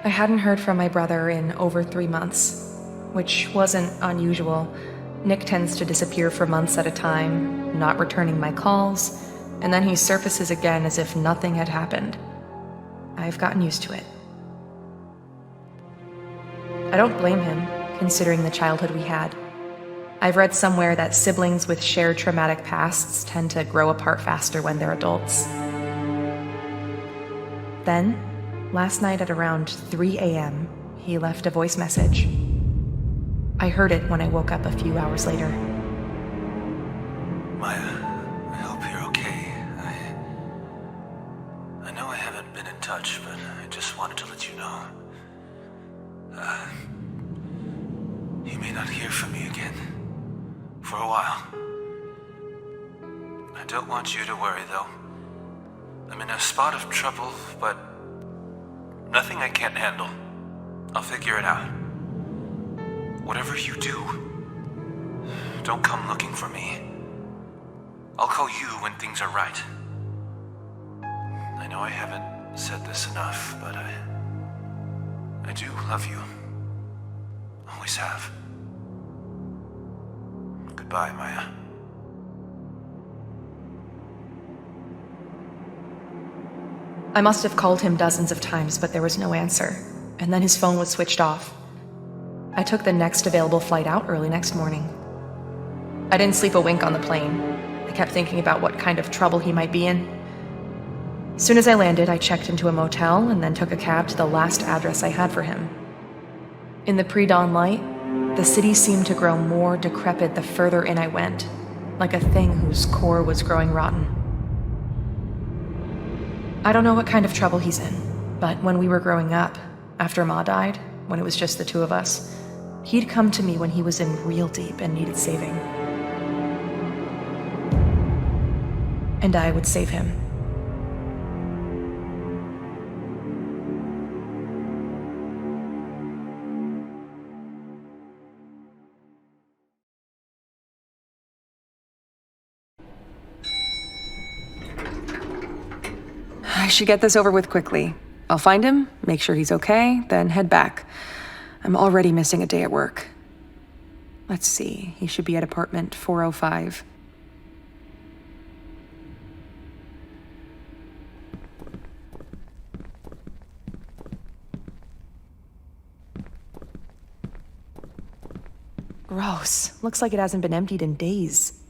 I hadn't heard from my brother in over 3 months, which wasn't unusual. Nick tends to disappear for months at a time, not returning my calls, and then he surfaces again as if nothing had happened. I've gotten used to it. I don't blame him, considering the childhood we had. I've read somewhere that siblings with shared traumatic pasts tend to grow apart faster when they're adults. Then, last night at around 3 a.m., he left a voice message. I heard it when I woke up a few hours later. Maya, I hope you're okay. I know I haven't been in touch, but I just wanted to let you know. You may not hear from me again. For a while. I don't want you to worry, though. I'm in a spot of trouble, but nothing I can't handle. I'll figure it out. Whatever you do, don't come looking for me. I'll call you when things are right. I know I haven't said this enough, but I do love you. Always have. Goodbye, Maya. I must have called him dozens of times, but there was no answer, and then his phone was switched off. I took the next available flight out early next morning. I didn't sleep a wink on the plane. I kept thinking about what kind of trouble he might be in. As soon as I landed, I checked into a motel and then took a cab to the last address I had for him. In the pre-dawn light, the city seemed to grow more decrepit the further in I went, like a thing whose core was growing rotten. I don't know what kind of trouble he's in, but when we were growing up, after Ma died, when it was just the two of us, he'd come to me when he was in real deep and needed saving. And I would save him. I should get this over with quickly. I'll find him, make sure he's okay, then head back. I'm already missing a day at work. Let's see, he should be at apartment 405. Gross. Looks like it hasn't been emptied in days.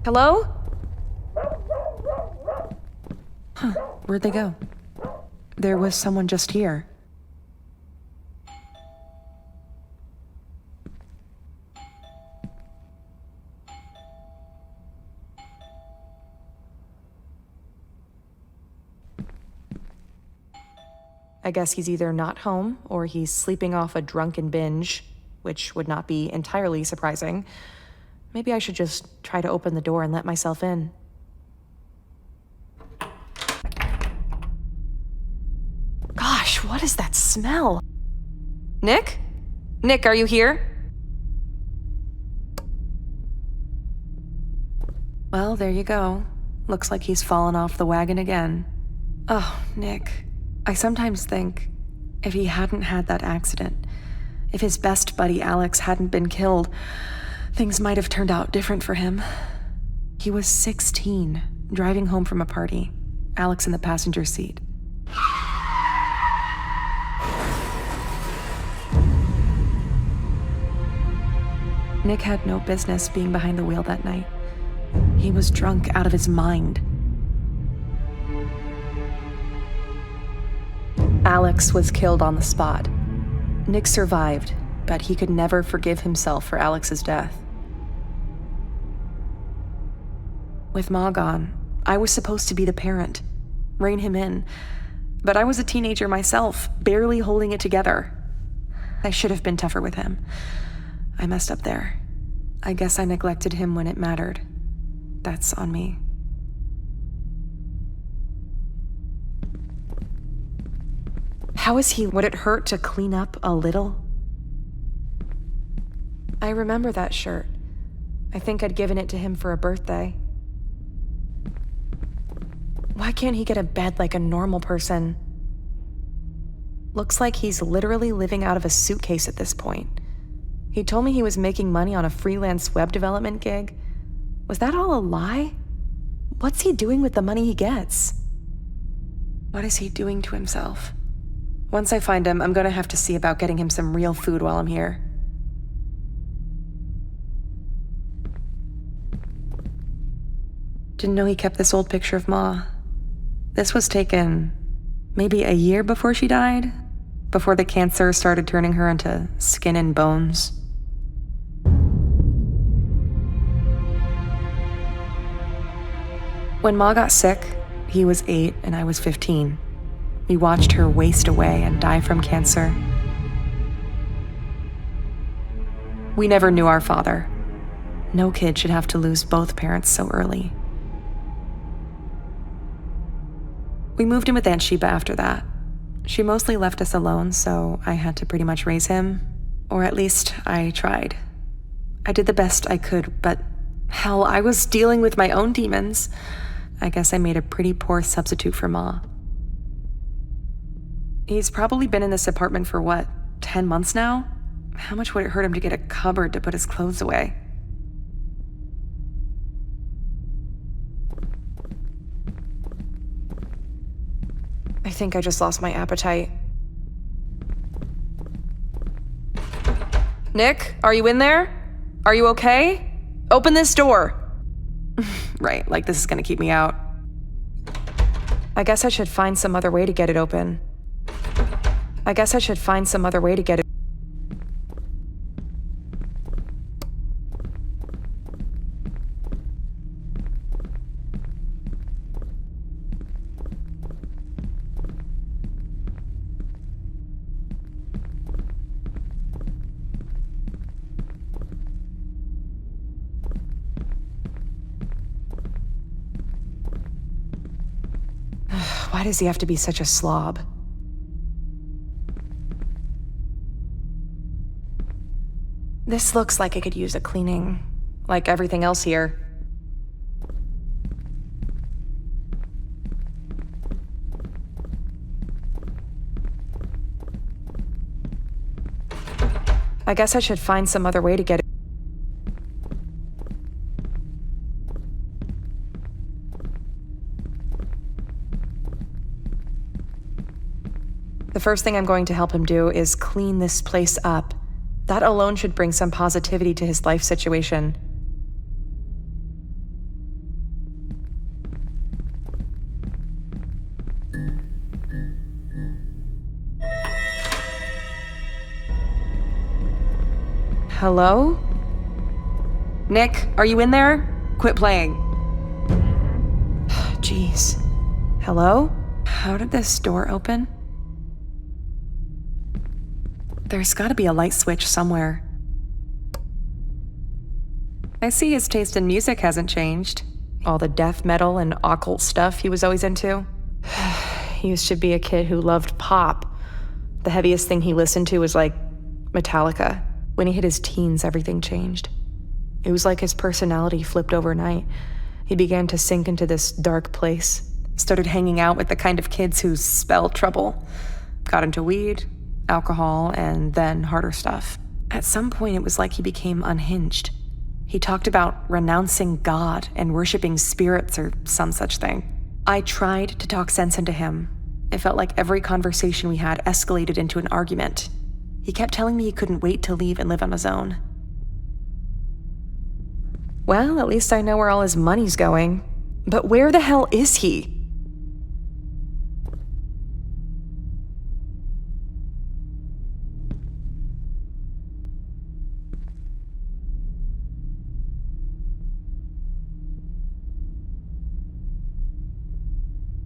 Hello? Huh, where'd they go? There was someone just here. I guess he's either not home or he's sleeping off a drunken binge, which would not be entirely surprising. Maybe I should just try to open the door and let myself in. Gosh, what is that smell? Nick? Nick, are you here? Well, there you go. Looks like he's fallen off the wagon again. Oh, Nick. I sometimes think, if he hadn't had that accident, if his best buddy Alex hadn't been killed, things might have turned out different for him. He was 16, driving home from a party, Alex in the passenger seat. Nick had no business being behind the wheel that night. He was drunk out of his mind. Alex was killed on the spot. Nick survived, but he could never forgive himself for Alex's death. With Ma gone, I was supposed to be the parent, rein him in, but I was a teenager myself, barely holding it together. I should have been tougher with him. I messed up there. I guess I neglected him when it mattered. That's on me. How is he? Would it hurt to clean up a little? I remember that shirt. I think I'd given it to him for a birthday. Why can't he get a bed like a normal person? Looks like he's literally living out of a suitcase at this point. He told me he was making money on a freelance web development gig. Was that all a lie? What's he doing with the money he gets? What is he doing to himself? Once I find him, I'm gonna have to see about getting him some real food while I'm here. Didn't know he kept this old picture of Ma. This was taken maybe a year before she died, before the cancer started turning her into skin and bones. When Ma got sick, he was 8 and I was 15. We watched her waste away and die from cancer. We never knew our father. No kid should have to lose both parents so early. We moved in with Aunt Sheba after that. She mostly left us alone, so I had to pretty much raise him. Or at least I tried. I did the best I could, but hell, I was dealing with my own demons. I guess I made a pretty poor substitute for Ma. He's probably been in this apartment for what, 10 months now? How much would it hurt him to get a cupboard to put his clothes away? I think I just lost my appetite. Nick, are you in there? Are you okay? Open this door. Right, like this is gonna keep me out. I guess I should find some other way to get it open. Why does he have to be such a slob? This looks like it could use a cleaning, like everything else here. I guess I should find some other way to get it. The first thing I'm going to help him do is clean this place up. That alone should bring some positivity to his life situation. Hello? Nick, are you in there? Quit playing. Jeez. Hello? How did this door open? There's gotta be a light switch somewhere. I see his taste in music hasn't changed. All the death metal and occult stuff he was always into. He used to be a kid who loved pop. The heaviest thing he listened to was like Metallica. When he hit his teens, everything changed. It was like his personality flipped overnight. He began to sink into this dark place. Started hanging out with the kind of kids who spell trouble. Got into weed, alcohol, and then harder stuff. At some point, it was like he became unhinged. He talked about renouncing God and worshiping spirits or some such thing. I tried to talk sense into him. It felt like every conversation we had escalated into an argument. He kept telling me he couldn't wait to leave and live on his own. Well, at least I know where all his money's going. But where the hell is he?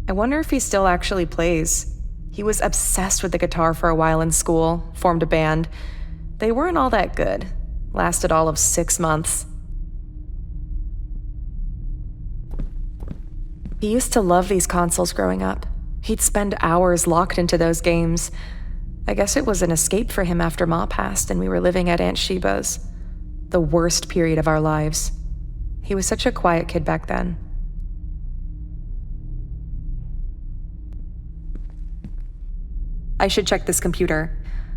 I wonder if he still actually plays. He was obsessed with the guitar for a while in school, formed a band. They weren't all that good. Lasted all of 6 months. He used to love these consoles growing up. He'd spend hours locked into those games. I guess it was an escape for him after Ma passed and we were living at Aunt Sheba's. The worst period of our lives. He was such a quiet kid back then. I should check this computer.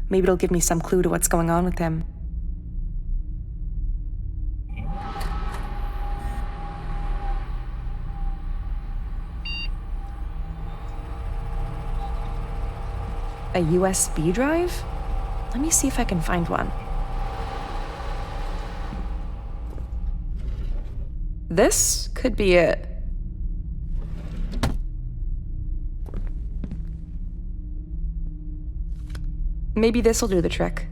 Maybe it'll give me some clue to what's going on with him. A USB drive? Let me see if I can find one. This could be it. Maybe this'll do the trick.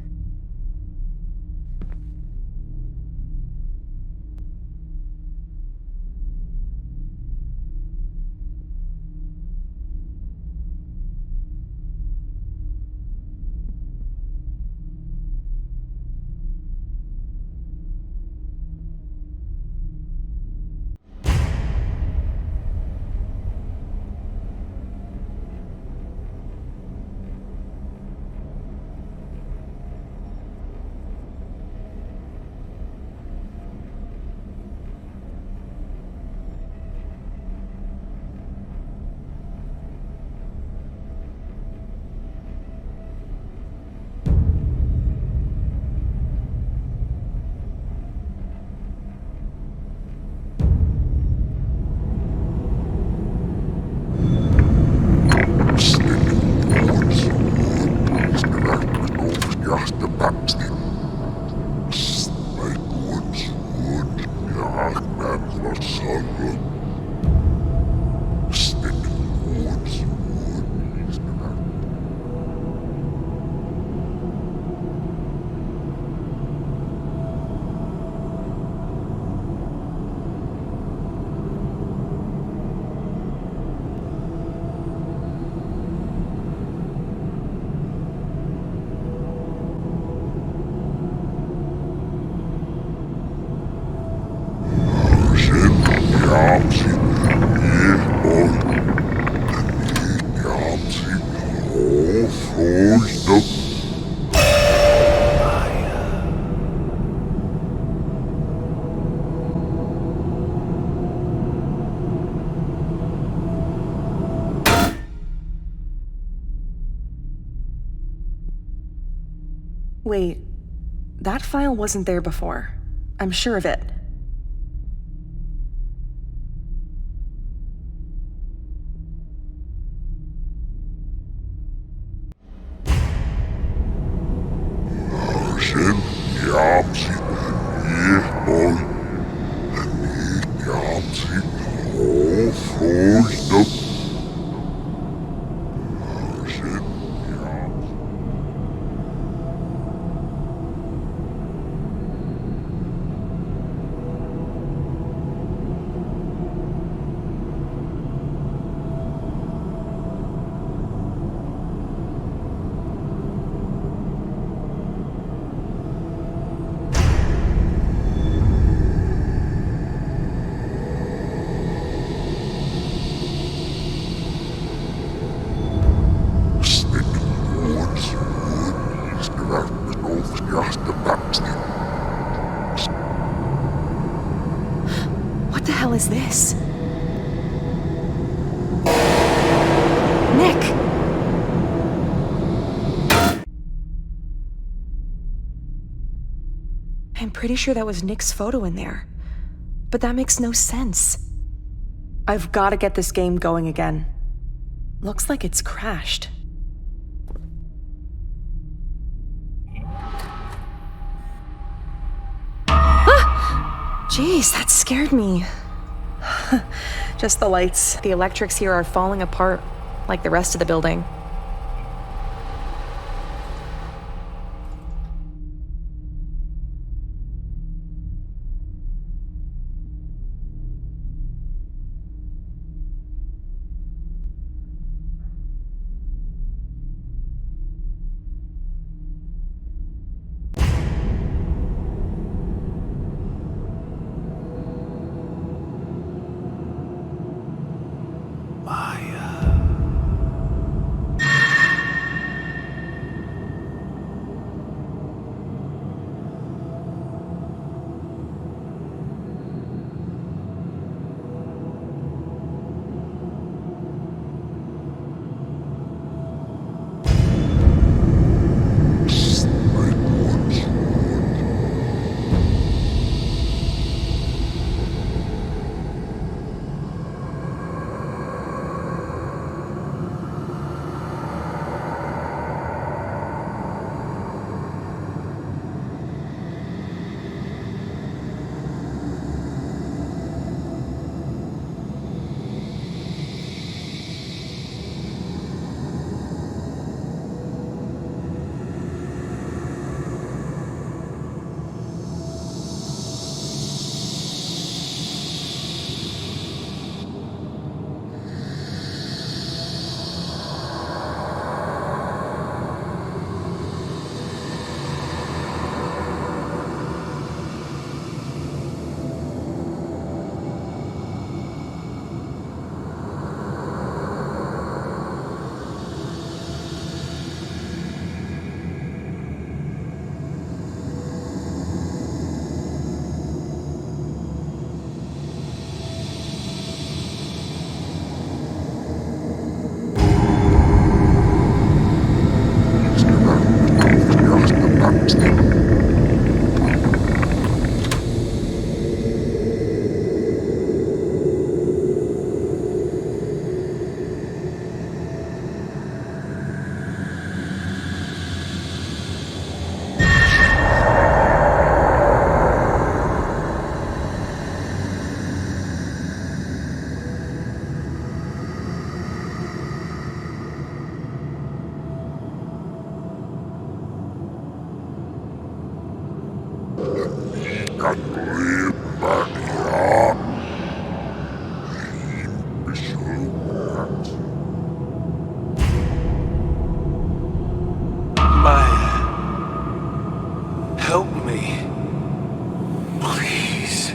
Wait, that file wasn't there before. I'm sure of it. What the hell is this? Nick! I'm pretty sure that was Nick's photo in there. But that makes no sense. I've got to get this game going again. Looks like it's crashed. Jeez, that scared me. Just the lights. The electrics here are falling apart, like the rest of the building. Maya, help me. Please.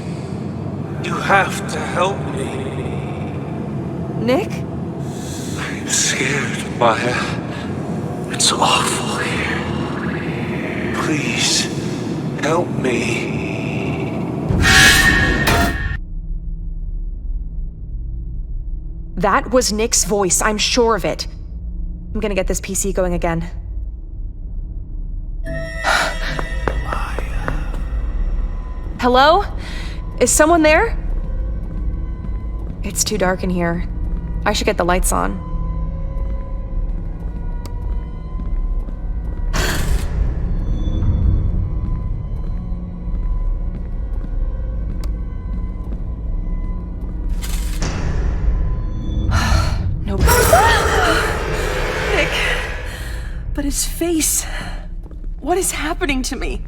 You have to help me. Nick? I'm scared, Maya. It's awful here. Please, help me. That was Nick's voice, I'm sure of it. I'm gonna get this PC going again. Hello? Is someone there? It's too dark in here. I should get the lights on. Nope. Nick. But his face. What is happening to me?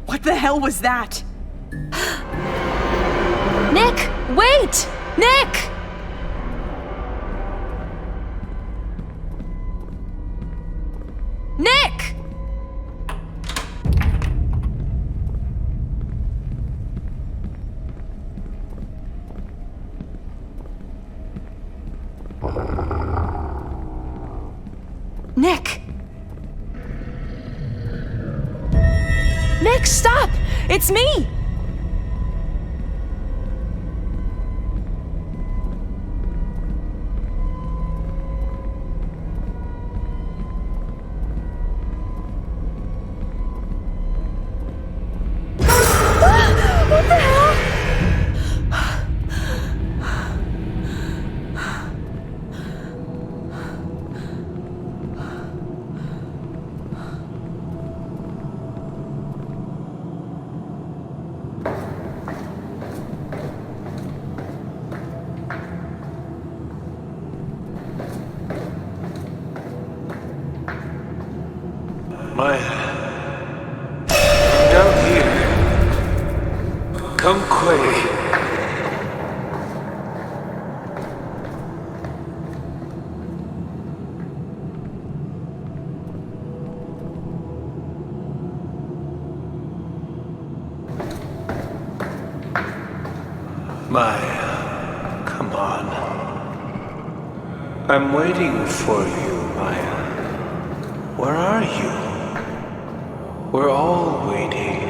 What the hell was that? Nick, wait! Nick! Nick! Nick! Nick, stop! It's me! What the hell? Down here. Come quick. Maya, come on. I'm waiting for you, Maya. Where are you? We're all waiting.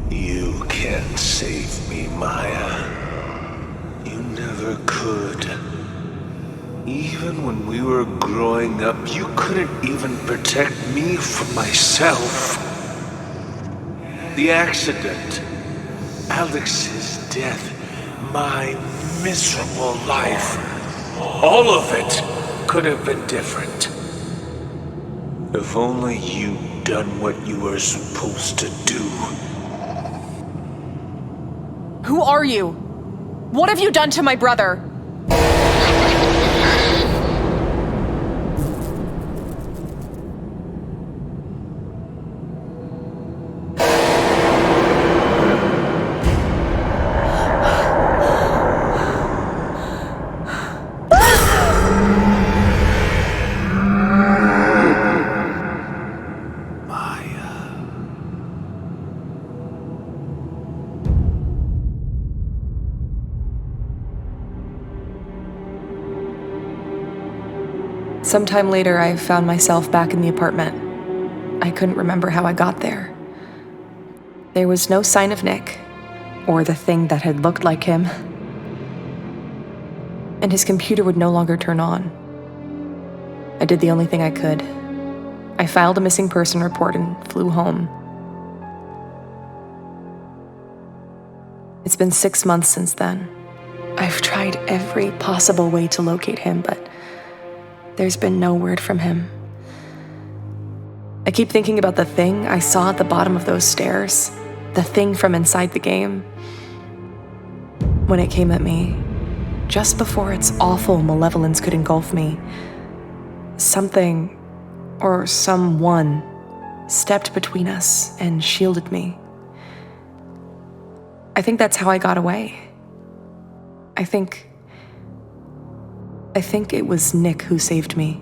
You can't save me, Maya. You never could. Even when we were growing up, you couldn't even protect me from myself. The accident, Alex's death, my miserable life, all of it could have been different. If only you'd done what you were supposed to do. Who are you? What have you done to my brother? Sometime later, I found myself back in the apartment. I couldn't remember how I got there. There was no sign of Nick, or the thing that had looked like him. And his computer would no longer turn on. I did the only thing I could. I filed a missing person report and flew home. It's been 6 months since then. I've tried every possible way to locate him, but there's been no word from him. I keep thinking about the thing I saw at the bottom of those stairs, the thing from inside the game. When it came at me, just before its awful malevolence could engulf me, something or someone stepped between us and shielded me. I think that's how I got away. I think it was Nick who saved me.